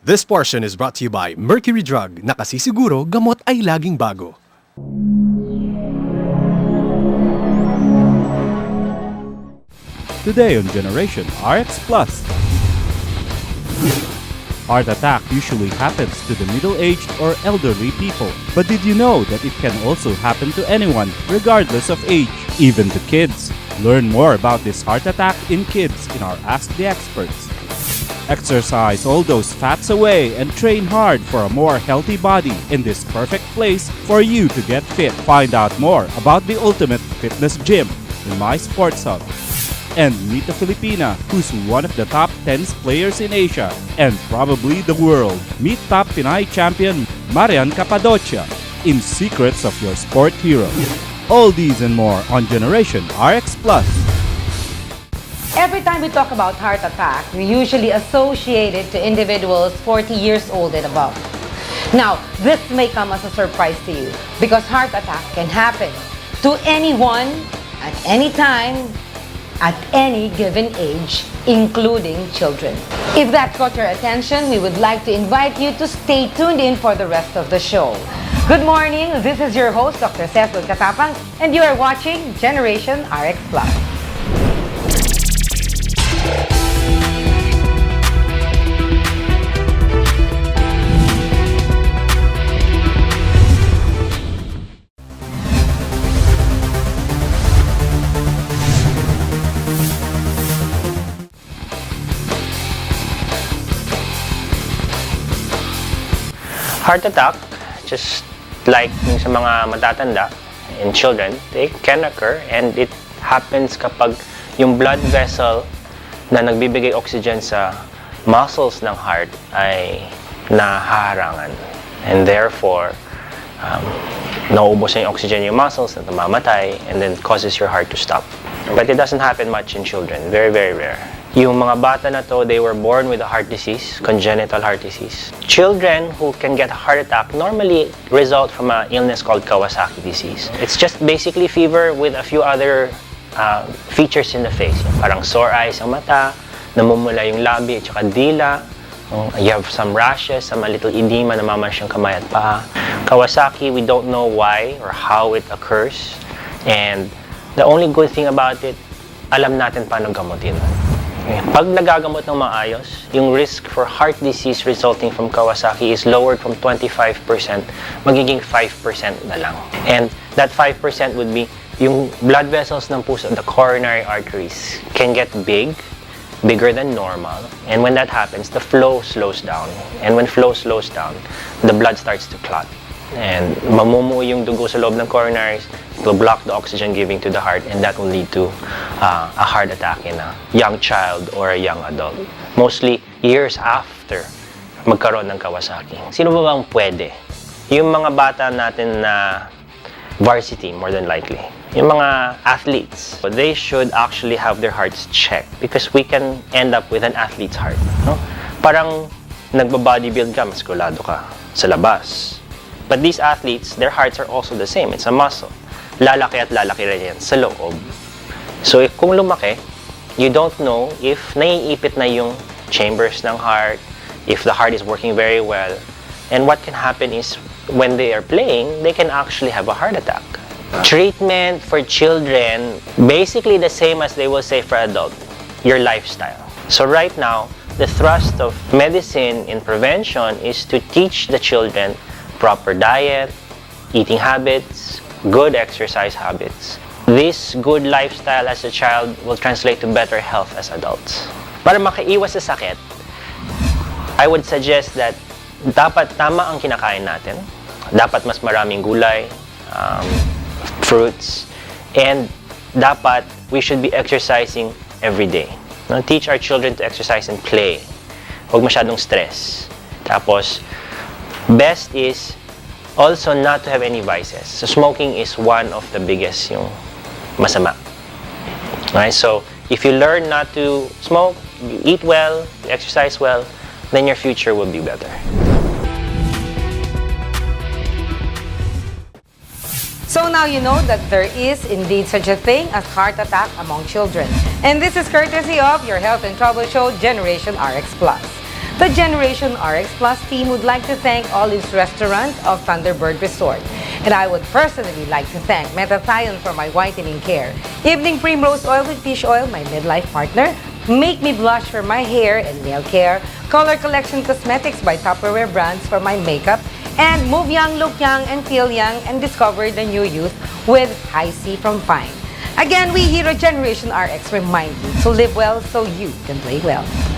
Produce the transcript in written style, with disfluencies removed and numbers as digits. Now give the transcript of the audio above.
This portion is brought to you by Mercury Drug, nakasisiguro gamot ay laging bago. Today on Generation RX Plus. Heart attack usually happens to the middle-aged or elderly people. But did you know that it can also happen to anyone, regardless of age, even to kids? Learn more about this heart attack in kids in our Ask the Experts. Exercise all those fats away and train hard for a more healthy body in this perfect place for you to get fit. Find out more about the ultimate fitness gym in My Sports Hub. And meet a Filipina who's one of the top 10 players in Asia and probably the world. Meet top Pinay champion Marian Cappadocia in Secrets of Your Sport Hero. All these and more on Generation RX Plus. Every time we talk about heart attack, we usually associate it to individuals 40 years old and above. Now, this may come as a surprise to you because heart attack can happen to anyone at any time, at any given age, including children. If that caught your attention, we would like to invite you to stay tuned in for the rest of the show. Good morning, this is your host, Dr. Sept Katapang, and you are watching Generation RX Plus. Heart attack, just like yung sa mga matatanda in children, they can occur and it happens kapag yung blood vessel na nagbibigay oxygen sa muscles ng heart ay nahaharangan. And therefore, nauubos na yung oxygen yung muscles na namamatay and then causes your heart to stop. But it doesn't happen much in children, very, very rare. Yung mga bata na to, they were born with a heart disease, congenital heart disease. Children who can get a heart attack normally result from an illness called Kawasaki disease. It's just basically fever with a few other features in the face. Parang sore eyes ang mata, namumula yung labi at saka dila. You have some rashes, some little edema, namaman siyang kamay at paa. Kawasaki, we don't know why or how it occurs. And the only good thing about it, alam natin paano gamutin. Pag nagagamot ng maayos, yung risk for heart disease resulting from Kawasaki is lowered from 25%, magiging 5% na lang. And that 5% would be yung blood vessels ng puso, the coronary arteries, can get bigger than normal. And when that happens, the flow slows down. And when flow slows down, the blood starts to clot. And mamumuo yung dugo sa loob ng coronaries, it will block the oxygen giving to the heart, and that will lead to a heart attack in a young child or a young adult. Mostly years after magkaroon ng Kawasaki. Sino ba bang pwede? Yung mga bata natin na varsity, more than likely. Yung mga athletes, they should actually have their hearts checked because we can end up with an athlete's heart. No? Parang nagba-bodybuild ka, maskulado ka sa labas. But these athletes, their hearts are also the same. It's a muscle. Lalaki at lalaki rin yan sa loob. So kung lumaki, you don't know if naiipit na yung chambers ng heart, if the heart is working very well. And what can happen is when they are playing, they can actually have a heart attack. Treatment for children, basically the same as they will say for adults, your lifestyle. So right now, the thrust of medicine in prevention is to teach the children proper diet, eating habits, good exercise habits. This good lifestyle as a child will translate to better health as adults. Para makaiwas sa sakit, I would suggest that dapat tama ang kinakain natin. Dapat mas maraming gulay, fruits, and dapat we should be exercising every day. Teach our children to exercise and play. Huwag masyadong stress. Tapos, best is also not to have any vices. So smoking is one of the biggest yung masama. Right? So if you learn not to smoke, you eat well, you exercise well, then your future will be better. So now you know that there is indeed such a thing as heart attack among children. And this is courtesy of your Health and Travel Show, Generation RX Plus. The Generation RX Plus team would like to thank Olive's Restaurant of Thunderbird Resort. And I would personally like to thank Metathion for my whitening care, Evening Primrose Oil with Fish Oil, my midlife partner, Make Me Blush for my hair and nail care, Color Collection Cosmetics by Tupperware Brands for my makeup, and Move Young, Look Young, and Feel Young, and discover the new youth with High C from Fine. Again, we here at Generation RX remind you to live well so you can play well.